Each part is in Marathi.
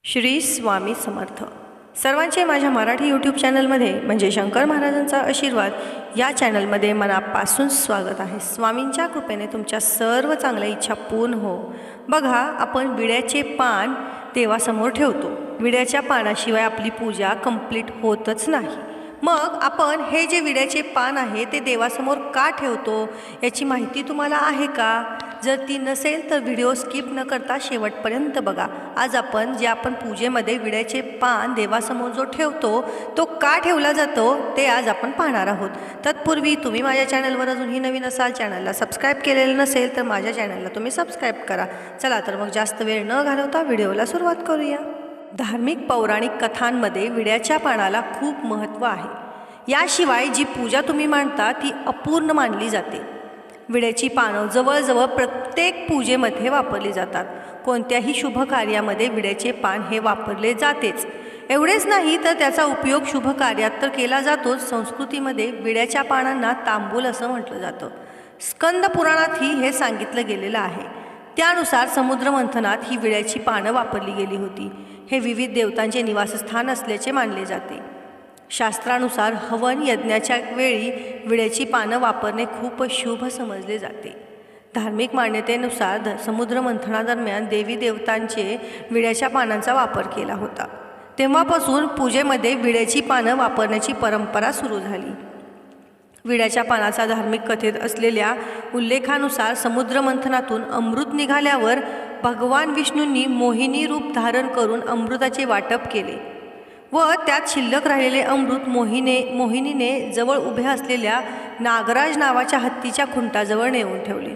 श्री स्वामी समर्थ. सर्वांचे माझ्या मराठी यूट्यूब चॅनलमध्ये म्हणजे शंकर महाराजांचा आशीर्वाद या चॅनलमध्ये मनापासून स्वागत आहे. स्वामींच्या कृपेने तुमच्या सर्व चांगल्या इच्छा पूर्ण हो. बघा, आपण विड्याचे पान देवासमोर ठेवतो. विड्याच्या पानाशिवाय आपली पूजा कंप्लीट होतच नाही. मग आपण हे जे विड्याचे पान आहे ते देवासमोर का ठेवतो याची माहिती तुम्हाला आहे का? जर ती नसेल तर व्हिडिओ स्किप न करता शेवटपर्यंत बघा. आज आपण पूजेमध्ये विड्याचे पान देवासमोर जो ठेवतो तो का ठेवला जातो ते आज आपण पाहणार आहोत. तत्पूर्वी तुम्ही माझ्या चॅनलवर अजूनही नवीन असाल, चॅनलला सबस्क्राईब केलेलं नसेल तर माझ्या चॅनलला तुम्ही सबस्क्राईब करा. चला तर मग जास्त वेळ न घालवता व्हिडिओला सुरुवात करूया. धार्मिक पौराणिक कथांमध्ये विड्याच्या पानाला खूप महत्त्व आहे. याशिवाय जी पूजा तुम्ही मांडता ती अपूर्ण मानली जाते. विड्याची पानं जवळजवळ प्रत्येक पूजेमध्ये वापरली जातात. कोणत्याही शुभ कार्यामध्ये विड्याचे पान हे वापरले जातेच. एवढेच नाही तर त्याचा उपयोग शुभ कार्यात तर केला जातोच. संस्कृतीमध्ये विड्याच्या पानांना तांबूल असं म्हटलं जातं. स्कंद पुराणातही हे सांगितलं गेलेलं आहे. त्यानुसार समुद्र मंथनात ही विड्याची पानं वापरली गेली होती. हे विविध देवतांचे निवासस्थान असल्याचे मानले जाते. शास्त्रानुसार हवन यज्ञाच्या वेळी विड्याची पानं वापरणे खूप शुभ समजले जाते. धार्मिक मान्यतेनुसार समुद्र मंथनादरम्यान देवी देवतांचे विड्याच्या पानांचा वापर केला होता. तेव्हापासून पूजेमध्ये विड्याची पानं वापरण्याची परंपरा सुरू झाली. विड्याच्या पानाचा धार्मिक कथेत असलेल्या उल्लेखानुसार समुद्र मंथनातून अमृत निघाल्यावर भगवान विष्णूंनी मोहिनी रूप धारण करून अमृताचे वाटप केले व त्यात शिल्लक राहिलेले अमृत मोहिनीने जवळ उभ्या असलेल्या नागराज नावाच्या हत्तीच्या खुंटाजवळ नेऊन ठेवले.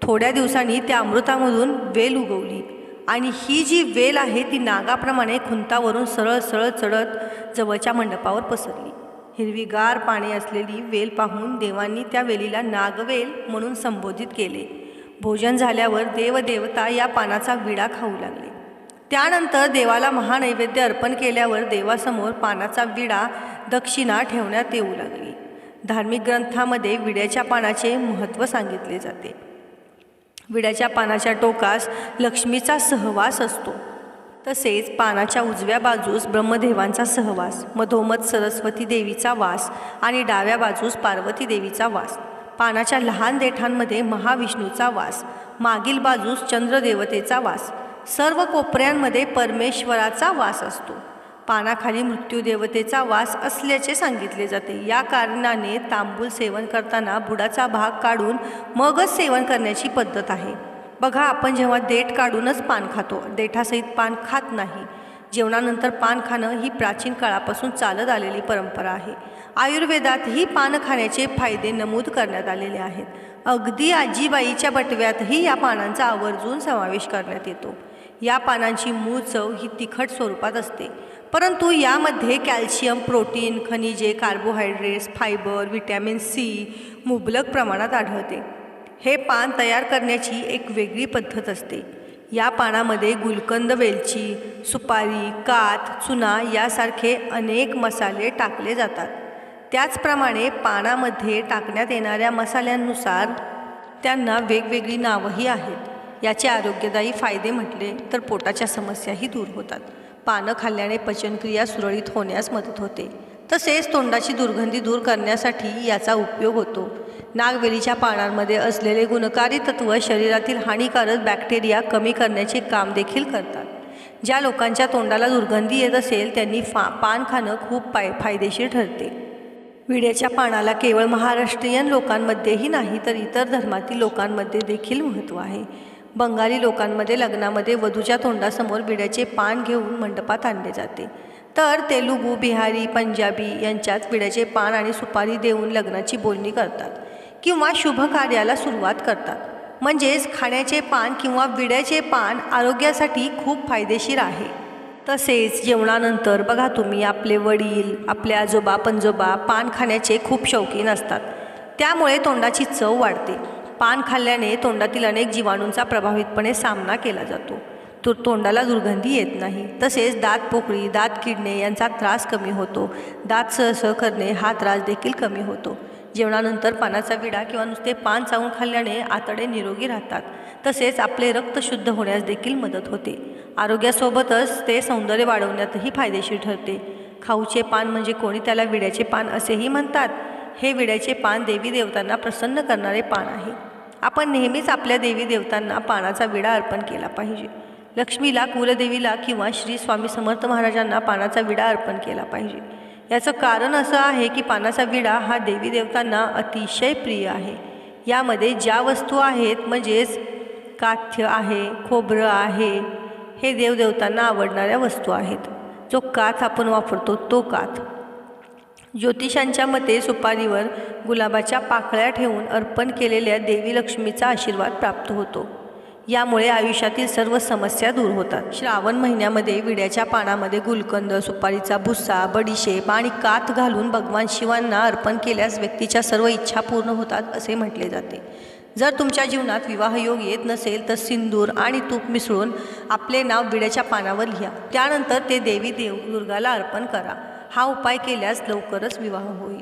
थोड्या दिवसांनी त्या अमृतामधून वेल उगवली आणि ही जी वेल आहे ती नागाप्रमाणे खुंटावरून सरळ सरळ चढत जवळच्या मंडपावर पसरली. हिरवीगार पाने असलेली वेल पाहून देवांनी त्या वेलीला नागवेल म्हणून संबोधित केले. भोजन झाल्यावर देवदेवता या पानाचा विडा खाऊ लागले. त्यानंतर देवाला महानैवेद्य अर्पण केल्यावर देवासमोर पानाचा विडा दक्षिणा ठेवण्यात येऊ लागली. धार्मिक ग्रंथामध्ये विड्याच्या पानाचे महत्त्व सांगितले जाते. विड्याच्या पानाच्या टोकास लक्ष्मीचा सहवास असतो. तसेच पानाच्या उजव्या बाजूस ब्रह्मदेवांचा सहवास, मधोमध सरस्वती देवीचा वास आणि डाव्या बाजूस पार्वती देवीचा वास. पानाच्या लहान देठांमध्ये महाविष्णूचा वास, मागील बाजूस चंद्रदेवतेचा वास, सर्व कोपऱ्यांमध्ये परमेश्वराचा वास असतो. पानाखाली मृत्यूदेवतेचा वास असल्याचे सांगितले जाते. या कारणाने तांबूल सेवन करताना बुडाचा भाग काढून मगच सेवन करण्याची पद्धत आहे. बघा, आपण जेव्हा देठ काढूनच पान खातो, देठासहित पान खात नाही. जेवणानंतर पान खाणं ही प्राचीन काळापासून चालत आलेली परंपरा आहे. आयुर्वेदातही पान खाण्याचे फायदे नमूद करण्यात आलेले आहेत. अगदी आजीबाईच्या बटव्यातही या पानांचा आवर्जून समावेश करण्यात येतो. या पानांची मूळ चव ही तिखट स्वरूपात असते, परंतु यामध्ये कॅल्शियम, प्रोटीन, खनिजे, कार्बोहायड्रेट्स, फायबर, व्हिटॅमिन सी मुबलक प्रमाणात आढळते. हे पान तयार करण्याची एक वेगळी पद्धत असते. या पानामध्ये गुलकंद, वेलची, सुपारी, काथ, चुना यासारखे अनेक मसाले टाकले जातात. त्याचप्रमाणे पानामध्ये टाकण्यात येणाऱ्या मसाल्यांनुसार त्यांना वेगवेगळी नावंही आहेत. याचे आरोग्यदायी फायदे म्हटले तर पोटाच्या समस्याही दूर होतात. पानं खाल्ल्याने पचनक्रिया सुरळीत होण्यास मदत होते. तसेच तोंडाची दुर्गंधी दूर करण्यासाठी याचा उपयोग होतो. नागवेलीच्या पानांमध्ये असलेले गुणकारी तत्व शरीरातील हानिकारक बॅक्टेरिया कमी करण्याचे काम देखील करतात. ज्या लोकांच्या तोंडाला दुर्गंधी येत असेल त्यांनी पान खाणं खूप फायदेशीर ठरते. विड्याच्या पानाला केवळ महाराष्ट्रीयन लोकांमध्येही नाही तर इतर धर्मातील लोकांमध्ये देखील महत्त्व आहे. बंगाली लोकांमध्ये लग्नामध्ये वधूच्या तोंडासमोर विड्याचे पान घेऊन मंडपात आणले जाते. तर तेलुगू, बिहारी, पंजाबी यांच्यात विड्याचे पान आणि सुपारी देऊन लग्नाची बोलणी करतात किंवा शुभ कार्याला सुरुवात करतात. म्हणजेच खाण्याचे पान किंवा विड्याचे पान आरोग्यासाठी खूप फायदेशीर आहे. तसेच जेवणानंतर बघा तुम्ही, आपले वडील, आपले आजोबा पणजोबा पान खाण्याचे खूप शौकीन असतात. त्यामुळे तोंडाची चव वाढते. पान खाल्ल्याने तोंडातील अनेक जीवाणूंचा प्रभावितपणे सामना केला जातो. तोंडाला दुर्गंधी येत नाही. तसेच दात पोकळी, दात किडणे यांचा त्रास कमी होतो. दात सहसह करणे हा त्रास देखील कमी होतो. जेवणानंतर पानाचा विडा किंवा नुसते पान चावून खाल्ल्याने आतडे निरोगी राहतात. तसेच आपले रक्त शुद्ध होण्यास देखील मदत होते. आरोग्यासोबतच ते सौंदर्य वाढवण्यातही फायदेशीर ठरते. खाऊचे पान म्हणजे कोणी त्याला विड्याचे पान असेही म्हणतात. हे विड्याचे पान देवी देवतांना प्रसन्न करणारे पान आहे. आपण नेहमीच आपल्या देवी देवतांना पानाचा विडा अर्पण केला पाहिजे. लक्ष्मीला, कुलदेवीला किंवा श्री स्वामी समर्थ महाराजांना पानाचा विडा अर्पण केला पाहिजे. याचं कारण असं आहे की पानाचा विडा हा देवी देवतांना अतिशय प्रिय आहे. यामध्ये ज्या वस्तू आहेत म्हणजेच काथ्य आहे, खोबरं आहे, हे देवदेवतांना आवडणाऱ्या वस्तू आहेत. जो काथ आपण वापरतो तो काथ. ज्योतिषांच्या मते सुपारीवर गुलाबाच्या पाकळ्या ठेवून अर्पण केलेल्या देवी लक्ष्मीचा आशीर्वाद प्राप्त होतो. यामुळे आयुष्यातील सर्व समस्या दूर होतात. श्रावण महिन्यामध्ये विड्याच्या पानामध्ये गुलकंद, सुपारीचा भुस्सा, बडीशेप आणि काथ घालून भगवान शिवांना अर्पण केल्यास व्यक्तीच्या सर्व इच्छा पूर्ण होतात असे म्हटले जाते. जर तुमच्या जीवनात विवाहयोग येत नसेल तर सिंदूर आणि तूप मिसळून आपले नाव विड्याच्या पानावर लिहा. त्यानंतर ते देवी दुर्गाला अर्पण करा. हा उपाय केल्यास लवकरच विवाह होईल.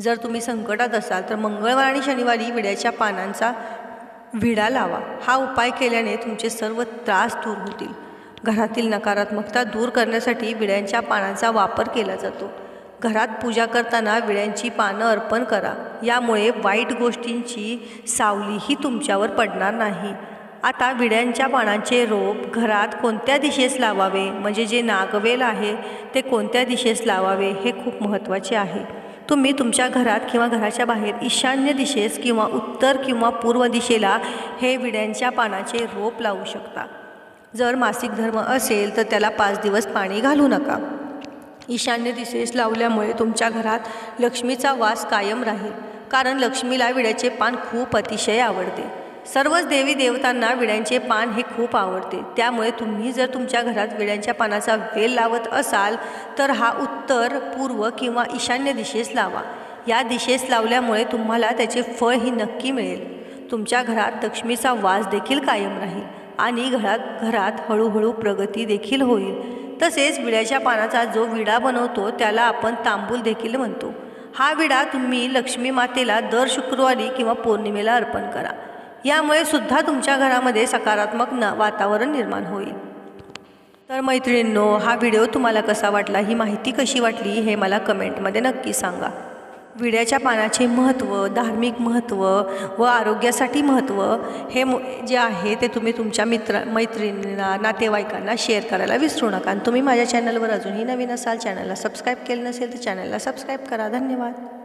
जर तुम्ही संकटात असाल तर मंगळवार आणि शनिवारी विड्याच्या पानांचा विडा लावा. हा उपाय केल्याने तुमचे सर्व त्रास दूर होतील. घरातील नकारात्मकता दूर करण्यासाठी विड्यांच्या पानांचा वापर केला जातो. घरात पूजा करताना विड्यांची पानं अर्पण करा. यामुळे वाईट गोष्टींची सावलीही तुमच्यावर पडणार नाही. आता विड्यांच्या पानांचे रोप घरात कोणत्या दिशेस लावावे, म्हणजे जे नागवेल आहे ते कोणत्या दिशेस लावावे हे खूप महत्त्वाचे आहे. तुम्ही तुमच्या घरात किंवा घराच्या बाहेर ईशान्य दिशेस किंवा उत्तर किंवा पूर्व दिशेला हे विड्यांच्या पानाचे रोप लावू शकता. जर मासिक धर्म असेल तर त्याला 5 दिवस पाणी घालू नका. ईशान्य दिशेस लावल्यामुळे तुमच्या घरात लक्ष्मीचा वास कायम राहील, कारण लक्ष्मीला विड्याचे पान खूप अतिशय आवडते. सर्वच देवी देवतांना विड्यांचे पान हे खूप आवडते. त्यामुळे तुम्ही जर तुमच्या घरात विड्यांच्या पानाचा वेल लावत असाल तर हा उत्तर, पूर्व किंवा ईशान्य दिशेस लावा. या दिशेस लावल्यामुळे तुम्हाला त्याचे फळ ही नक्की मिळेल. तुमच्या घरात लक्ष्मीचा वास देखील कायम राहील आणि घरात हळूहळू प्रगती देखील होईल. तसेच विड्याच्या पानाचा जो विडा बनवतो त्याला आपण तांबूल देखील म्हणतो. हा विडा तुम्ही लक्ष्मी मातेला दर शुक्रवारी किंवा पौर्णिमेला अर्पण करा. यामुळे सुद्धा तुमच्या घरामध्ये सकारात्मक वातावरण निर्माण होईल. तर मैत्रिणींनो, हा व्हिडिओ तुम्हाला कसा वाटला, ही माहिती कशी वाटली हे मला कमेंटमध्ये नक्की सांगा. विड्याच्या पानाचे महत्त्व, धार्मिक महत्त्व व आरोग्यासाठी महत्त्व हे जे आहे ते तुम्ही तुमच्या मैत्रिणींना, नातेवाईकांना शेअर करायला विसरू नका. आणि तुम्ही माझ्या चॅनलवर अजूनही नवीन असाल, चॅनलला सबस्क्राईब केलं नसेल तर चॅनलला सबस्क्राईब करा. धन्यवाद.